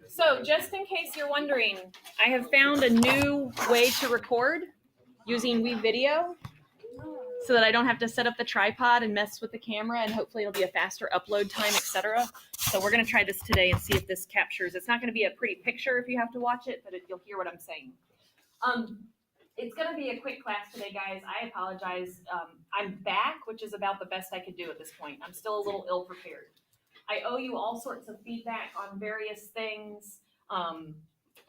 So just in case you're wondering, I have found a new way to record using WeVideo so that I don't have to set up the tripod and mess with the camera, and hopefully it'll be a faster upload time, etc. So we're going to try this today and see if this captures. It's not going to be a pretty picture if you have to watch it, but you'll hear what I'm saying. It's going to be a quick class today, guys. I apologize. I'm back, which is about the best I could do at this point. I'm still a little ill-prepared. I owe you all sorts of feedback on various things.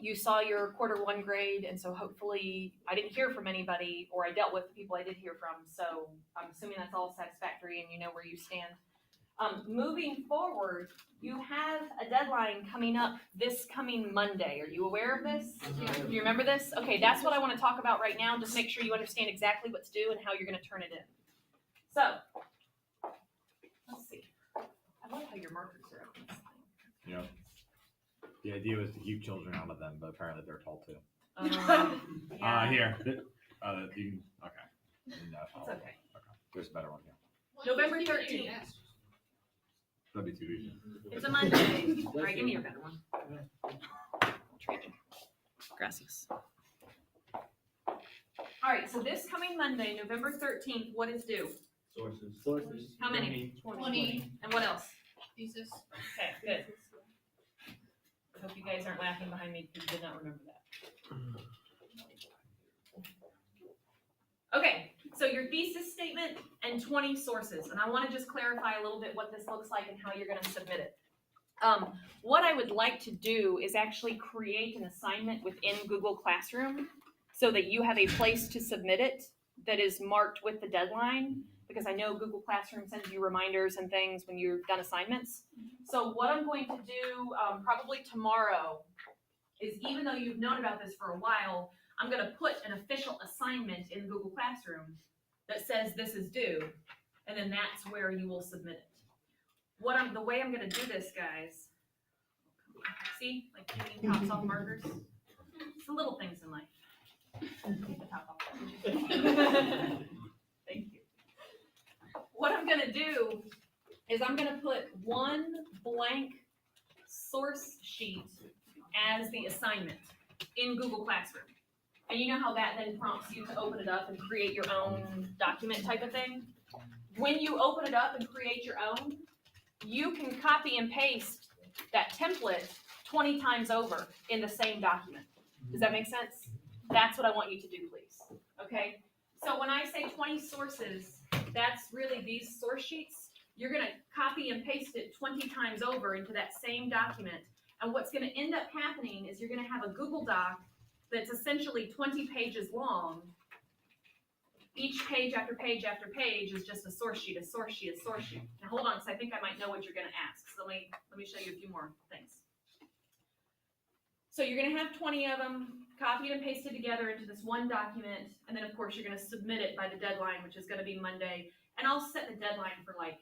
You saw your quarter one grade, and so hopefully I didn't hear from anybody, or I dealt with the people I did hear from, so I'm assuming that's all satisfactory and you know where you stand. Moving forward, you have a deadline coming up this coming Monday. Are you aware of this? Do you remember this? Okay, that's what I want to talk about right now. Just make sure you understand exactly what's due and how you're going to turn it in. So, let's see. I love how your markers are up. Yeah. The idea was to keep children out of them, but apparently they're tall too. Yeah. Here. Okay. No, It's okay. Okay. There's a better one here. November 13th. That'd be too easy. It's a Monday. All right, give me your better one. Trade you. Gracias. All right, so this coming Monday, November 13th, what is due? Sources. How many? 20. And what else? Thesis. Okay, good. I hope you guys aren't laughing behind me because you did not remember that. Okay, so your thesis statement and 20 sources, and I want to just clarify a little bit what this looks like and how you're going to submit it. What I would like to do is actually create an assignment within Google Classroom so that you have a place to submit it that is marked with the deadline, because I know Google Classroom sends you reminders and things when you've done assignments. So what I'm going to do probably tomorrow is, even though you've known about this for a while, I'm going to put an official assignment in Google Classroom that says this is due, and then that's where you will submit it. The way I'm going to do this, guys, see, like giving tops off markers? It's the little things in life. Take the top off. Thank you. What I'm going to do is I'm going to put one blank source sheet as the assignment in Google Classroom. And you know how that then prompts you to open it up and create your own document type of thing? When you open it up and create your own, you can copy and paste that template 20 times over in the same document. Does that make sense? That's what I want you to do, please. Okay? So when I say 20 sources, that's really these source sheets. You're going to copy and paste it 20 times over into that same document. And what's going to end up happening is you're going to have a Google Doc that's essentially 20 pages long. Each page after page after page is just a source sheet, a source sheet, a source sheet. Now hold on, because I think I might know what you're going to ask. So let me show you a few more things. So you're going to have 20 of them copied and pasted together into this one document, and then of course you're going to submit it by the deadline, which is going to be Monday. And I'll set the deadline for, like,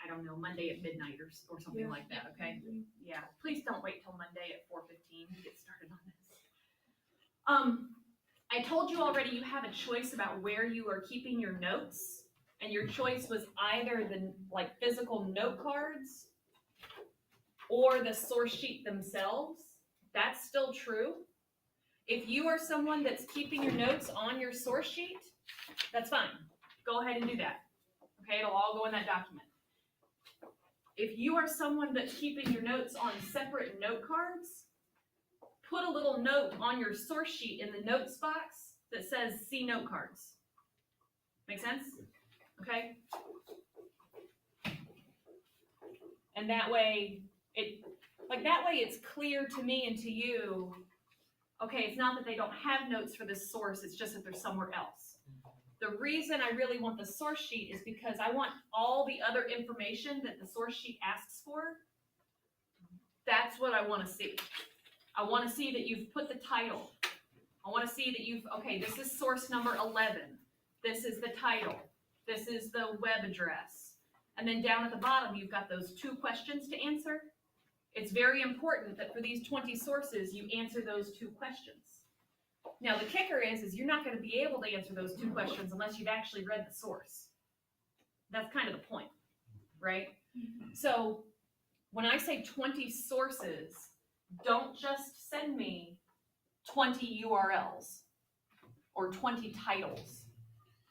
I don't know, Monday at midnight or something like that. Okay? Yeah. Please don't wait till Monday at 4:15 to get started on this. I told you already you have a choice about where you are keeping your notes, and your choice was either the physical note cards or the source sheet themselves. That's still true. If you are someone that's keeping your notes on your source sheet, that's fine. Go ahead and do that. Okay, it'll all go in that document. If you are someone that's keeping your notes on separate note cards, put a little note on your source sheet in the notes box that says see note cards. Make sense? Okay? And that way it's clear to me and to you, okay, it's not that they don't have notes for this source, it's just that they're somewhere else. The reason I really want the source sheet is because I want all the other information that the source sheet asks for. That's what I want to see. I want to see that you've put the title. I want to see that okay, this is source number 11. This is the title. This is the web address. And then down at the bottom, you've got those 2 questions to answer. It's very important that for these 20 sources, you answer those 2 questions. Now, the kicker is you're not going to be able to answer those 2 questions unless you've actually read the source. That's kind of the point, right? So when I say 20 sources, Don't just send me 20 URLs or 20 titles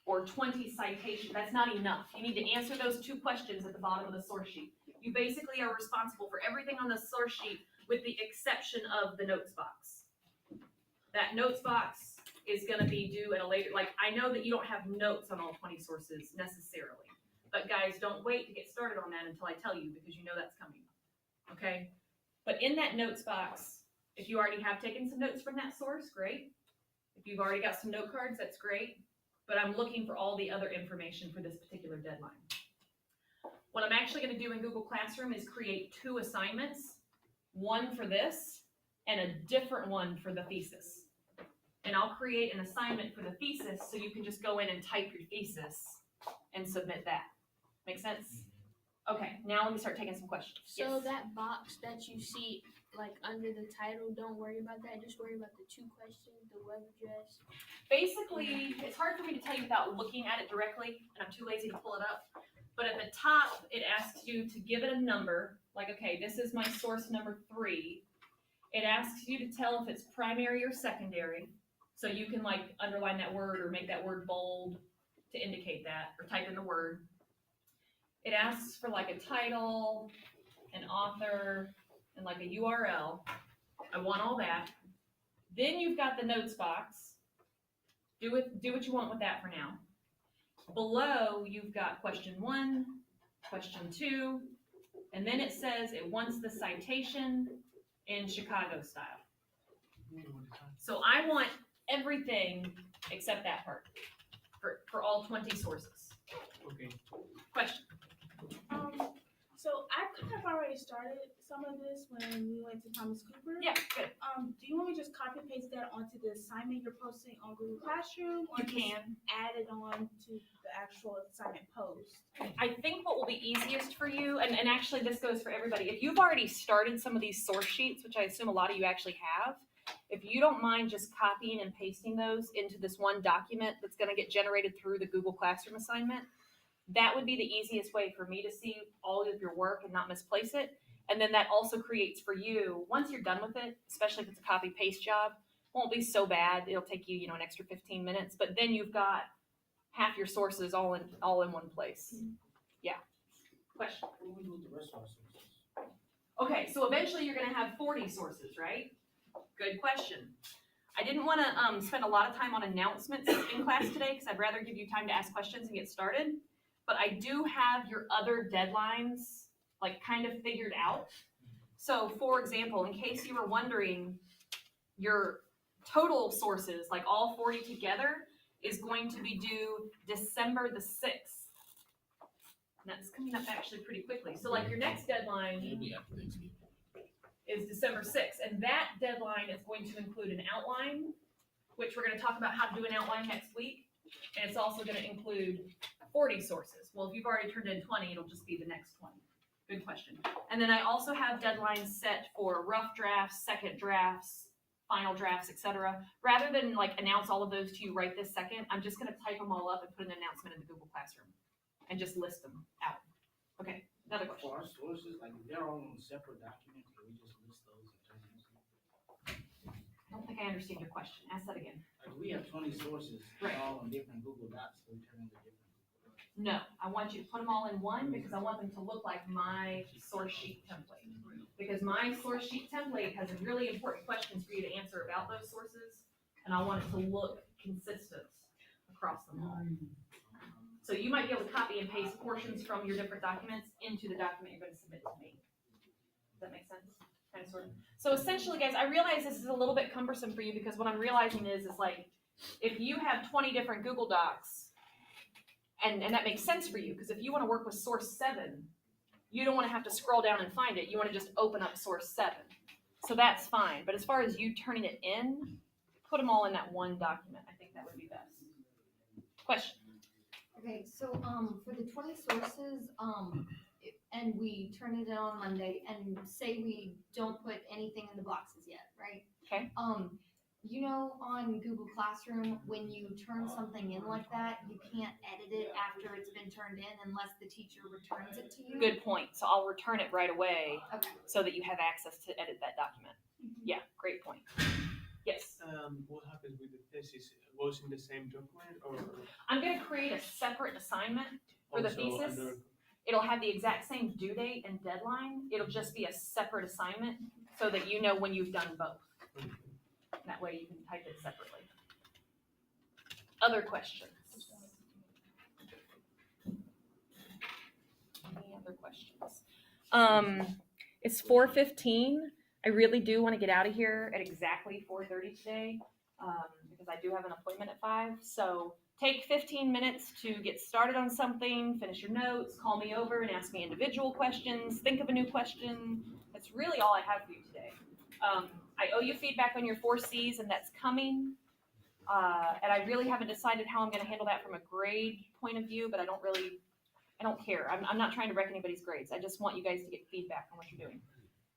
or 20 citations. That's not enough. You need to answer those 2 questions at the bottom of the source sheet. You basically are responsible for everything on the source sheet with the exception of the notes box. That notes box is gonna be due at a later, like, I know that you don't have notes on all 20 sources necessarily, but guys, don't wait to get started on that until I tell you, because you know that's coming, okay? But in that notes box, if you already have taken some notes from that source, great. If you've already got some note cards, that's great. But I'm looking for all the other information for this particular deadline. What I'm actually gonna do in Google Classroom is create 2 assignments, one for this and a different one for the thesis. And I'll create an assignment for the thesis so you can just go in and type your thesis and submit that. Make sense? Okay, now let me start taking some questions. So Yes. that box that you see, like under the title, don't worry about that. Just worry about the 2 questions, the web address. Basically, it's hard for me to tell you without looking at it directly, and I'm too lazy to pull it up. But at the top, it asks you to give it a number, like, okay, this is my source number 3. It asks you to tell if it's primary or secondary, so you can like underline that word or make that word bold to indicate that, or type in the word. It asks for like a title, an author, and like a URL. I want all that. Then you've got the notes box. Do what you want with that for now. Below, you've got question 1, question 2, and then it says it wants the citation in Chicago style. So I want everything except that part for all 20 sources. Okay. Question? So I kind of already started some of this when we went to Thomas Cooper. Yeah, good. Do you want me to just copy and paste that onto the assignment you're posting on Google Classroom, or You just can. add it on to the actual assignment post? I think what will be easiest for you, and actually this goes for everybody, if you've already started some of these source sheets, which I assume a lot of you actually have, if you don't mind just copying and pasting those into this one document that's gonna get generated through the Google Classroom assignment, that would be the easiest way for me to see all of your work and not misplace it. And then that also creates for you, once you're done with it, especially if it's a copy paste job, won't be so bad. It'll take you, an extra 15 minutes, but then you've got half your sources all in one place. Yeah. Question? What do we do with the rest of our sources? Okay, so eventually you're gonna have 40 sources, right? Good question. I didn't wanna spend a lot of time on announcements in class today, because I'd rather give you time to ask questions and get started. But I do have your other deadlines, like, kind of figured out. So, for example, in case you were wondering, your total sources, like all 40 together, is going to be due December the 6th. And that's coming up actually pretty quickly. So, like, your next deadline It'll be after Thanksgiving. is December 6th, and that deadline is going to include an outline, which we're gonna talk about how to do an outline next week, and it's also gonna include 40 sources. Well, if you've already turned in 20, it'll just be the next 20. Good question. And then I also have deadlines set for rough drafts, second drafts, final drafts, etc. Rather than like announce all of those to you right this second, I'm just gonna type them all up and put an announcement in the Google Classroom and just list them out. Okay, another question. For our sources, like, if they're all on separate documents, can we just list those and turn them in? I don't think I understand your question. Ask that again. Like, we have 20 sources, Right. they're all on different Google Docs, so we turn them to different Google Docs. No, I want you to put them all in one because I want them to look like my source sheet template. Because my source sheet template has really important questions for you to answer about those sources, and I want it to look consistent across them all. So you might be able to copy and paste portions from your different documents into the document you're gonna submit to me. Does that make sense? Kind of, sort of. So essentially, guys, I realize this is a little bit cumbersome for you because what I'm realizing is like, if you have 20 different Google Docs, and that makes sense for you, because if you wanna work with source 7, you don't wanna have to scroll down and find it, you wanna just open up source 7. So that's fine, but as far as you turning it in, put them all in that one document, I think that would be best. Question? Okay, so, for the 20 sources, and we turn it in on Monday, and say we don't put anything in the boxes yet, right? Okay. On Google Classroom, when you turn something in like that, you can't edit it after it's been turned in unless the teacher returns it to you. Good point, so I'll return it right away Okay, so that you have access to edit that document. great point. Yes, What happens with the thesis? It goes in the same document or I'm gonna create a separate assignment for the also thesis. under? It'll have the exact same due date and deadline. It'll just be a separate assignment so that you know when you've done both. That way you can type it separately. Other questions? Any other questions? It's 4:15. I really do want to get out of here at exactly 4:30 today, because I do have an appointment at 5. So take 15 minutes to get started on something, finish your notes, call me over and ask me individual questions, think of a new question. That's really all I have for you today. I owe you feedback on your 4 Cs, and that's coming. And I really haven't decided how I'm going to handle that from a grade point of view, but I don't care. I'm not trying to wreck anybody's grades. I just want you guys to get feedback on what you're doing.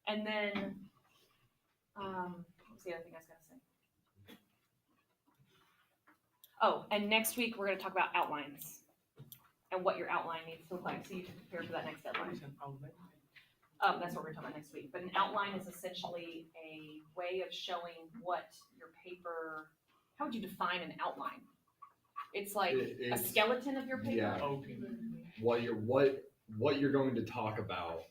And then, what's the other thing I was going to say? Oh, and next week we're going to talk about outlines and what your outline needs to look like so you can prepare for that next What deadline. is an outlet? That's what we're talking about next week. But an outline is essentially a way of showing what your paper, how would you define an outline? It's like a It's- skeleton of your paper. Yeah, Okay. what you're going to talk about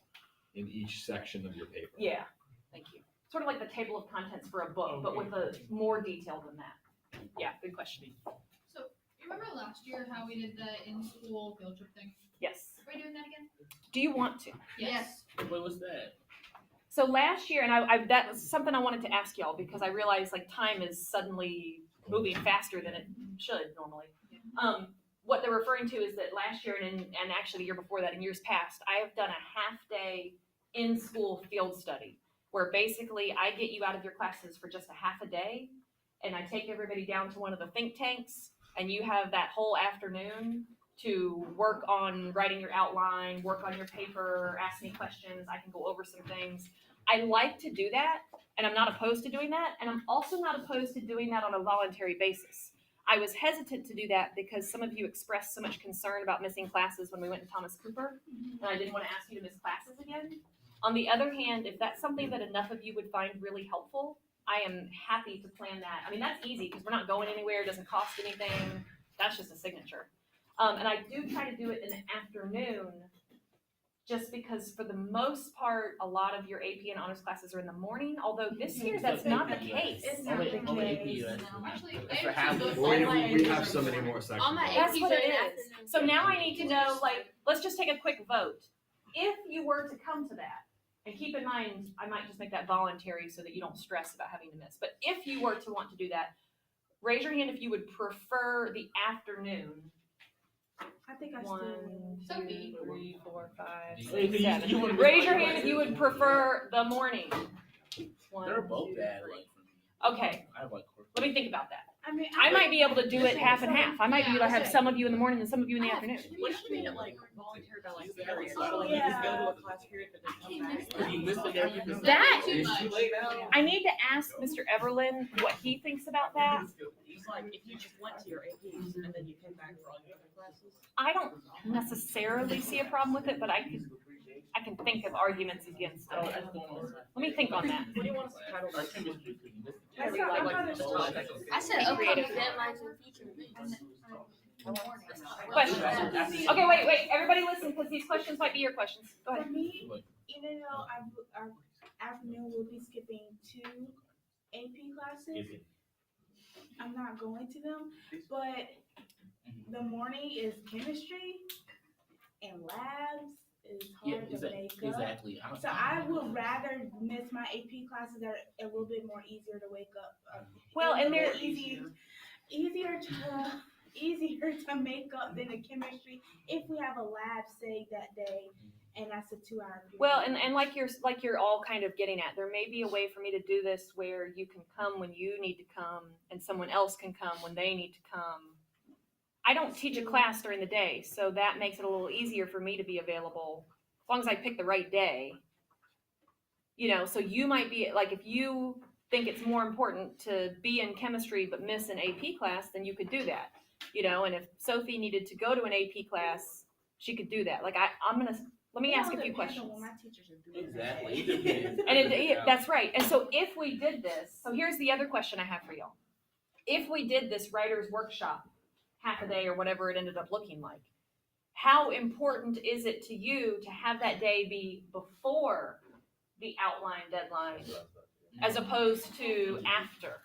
in each section of your paper. Yeah, thank you. Sort of like the table of contents for a book, but with a more detail than that. Yeah, good question. So, you remember last year how we did the in-school field trip thing? Yes. Are we doing that again? Do you want to? Yes. What was that? So last year, and I that was something I wanted to ask y'all because I realized like time is suddenly moving faster than it should normally. What they're referring to is that last year and actually the year before that, in years past, I have done a half-day in-school field study where basically I get you out of your classes for just a half a day, and I take everybody down to one of the think tanks, and you have that whole afternoon to work on writing your outline, work on your paper, ask me questions. I can go over some things. I like to do that, and I'm not opposed to doing that, and I'm also not opposed to doing that on a voluntary basis. I was hesitant to do that because some of you expressed so much concern about missing classes when we went to Thomas Cooper, and I didn't want to ask you to miss classes again. On the other hand, if that's something that enough of you would find really helpful, I am happy to plan that. I mean, that's easy because we're not going anywhere. It doesn't cost anything. That's just a signature. And I do try to do it in the afternoon just because for the most part, a lot of your AP and honors classes are in the morning, although this year that's not the case. It's not the case. Actually, That's for I half have the- two We, books. we have so many more sections. All my That's APs what are it in the is. afternoon. So now I need to know, like, let's just take a quick vote. If you were to come to that, and keep in mind, I might just make that voluntary so that you don't stress about having to miss. But if you were to want to do that, raise your hand if you would prefer the afternoon. I think I still One, will. Sophie. 2, 3, 4, 5, You- 6, you 7. wouldn't Raise miss your my hand if you would prefer the morning. One, They're both 2, bad, 3. like for me. Okay, I have like. let me think about that. I mean, I might be able to do it half and half. I might be able to have some of you in the morning and some of you in the afternoon. What if you made it like voluntary by like period? Oh, So like you just go yeah. to a class period but then come back. If you miss it, then you miss it. That- Too It's too much. late now. I need to ask Mr. Everlin what he thinks about that. It's like if you just went to your APs and then you came back for all your other classes. I don't necessarily see a problem with it, but I can think of arguments against Oh, it. that's going on. Let me think on that. What do you want us to title Our this? chemistry could you miss it? That's Like, not- like, I'm like, not the a- second- I said upcoming deadlines and future events. Questions? Okay, wait, everybody listen, because these questions might be your questions. Go For ahead. me, even though our afternoon will be skipping 2 AP classes, I'm not going to them, but the morning is chemistry and labs is Yeah, hard to make up. exactly. So I would rather miss my AP classes that are a little bit more easier to wake up. Well, and they're easier to make up than the chemistry if we have a lab say that day and that's a 2-hour period. Well, and like you're all kind of getting at, there may be a way for me to do this where you can come when you need to come and someone else can come when they need to come. I don't teach a class during the day, so that makes it a little easier for me to be available as long as I pick the right day. You know, so you might be like, if you think it's more important to be in chemistry but miss an AP class, then you could do that. You know, and if Sophie needed to go to an AP class, she could do that. Like let me ask a few It'll depend on questions. what my teachers are doing. Exactly. It depends. And that's right. And so if we did this, so here's the other question I have for y'all. If we did this writer's workshop, half a day or whatever it ended up looking like, how important is it to you to have that day be before the outline deadline as opposed to after?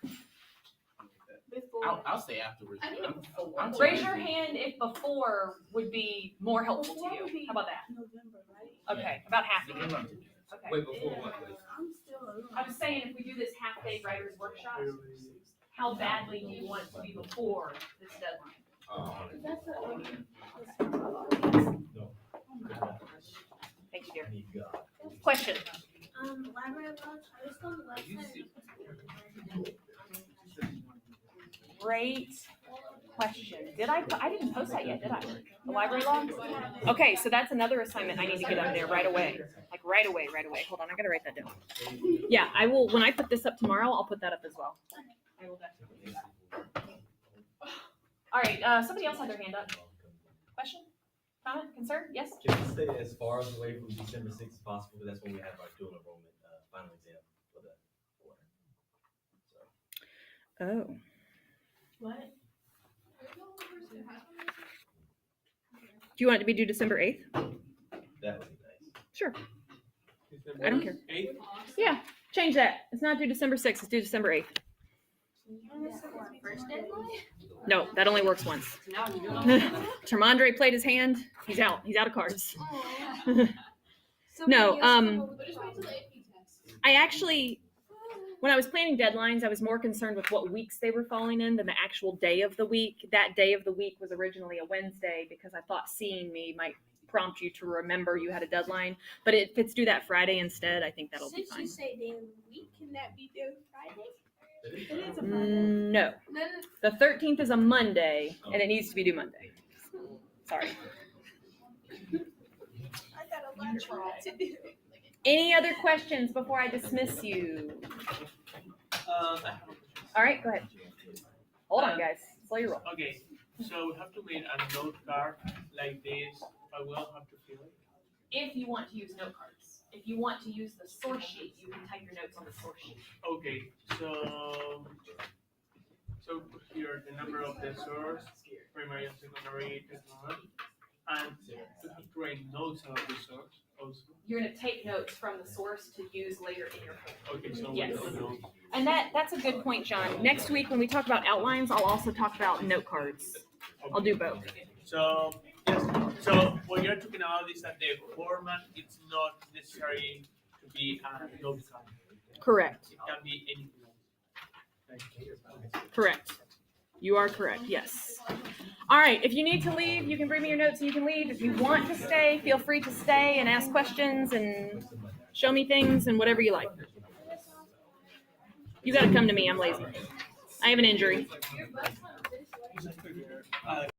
Before. I'll say afterwards. I think I'm Raise your hand if before would be more helpful to Before would you. be How about that? November, right? Okay, about half of you. Okay. Wait, before what? Wait. I'm still a little. I was saying if we do this half-day writer's workshop, how badly do you want it to be before this deadline? That's Thank you, dear. Question? library lunch, are they still on the website? Great question. I didn't post that yet, did I? The library log? Okay, so that's another assignment I need to get on there right away. Like right away. Hold on, I gotta write that down. Yeah, I will, when I put this up tomorrow, I'll put that up as well. I will definitely do that. All right, somebody else had their hand up. Question? Comment? Concern? Yes? Can we stay as far away from December 6th as possible? Because that's when we have our dual enrollment final exam for the quarter. So. Oh. What? Do you want it to be due December 8th? That would be nice. Sure. I don't care. 8th? Yeah, change that. It's not due December 6th, it's due December 8th. First deadline? No, that only works once. Termandre played his hand. He's out. He's out of cards. No, But just wait till the AP test. I actually, when I was planning deadlines, I was more concerned with what weeks they were falling in than the actual day of the week. That day of the week was originally a Wednesday because I thought seeing me might prompt you to remember you had a deadline. But if it's due that Friday instead, I think that'll be Since fine. you say day of the week, can that be due Friday? It is a Friday. No, No, the 13th is a Monday and it needs to be due Monday. Sorry. I got a lot of work to do. Any other questions before I dismiss you? I have a question. All right, go ahead. Hold on, guys. Slow your roll. Okay, so we have to make a note card like this, but we don't have to fill it. If you want to use note cards. If you want to use the source sheet, you can type your notes on the source sheet. Okay, so here the number of the source, primary and secondary technology, and you have to write notes about the source also. You're gonna take notes from the source to use later in your paper. Okay, so Yes. we don't know. And that's a good point, John. Next week, when we talk about outlines, I'll also talk about note cards. I'll do both. So, yes, so what you're talking about is that the format it's not necessary to be a note card. Correct. It can be anything else. Correct. You are correct, yes. All right, if you need to leave, you can bring me your notes and you can leave. If you want to stay, feel free to stay and ask questions and show me things and whatever you like. You gotta come to me, I'm lazy. I have an injury.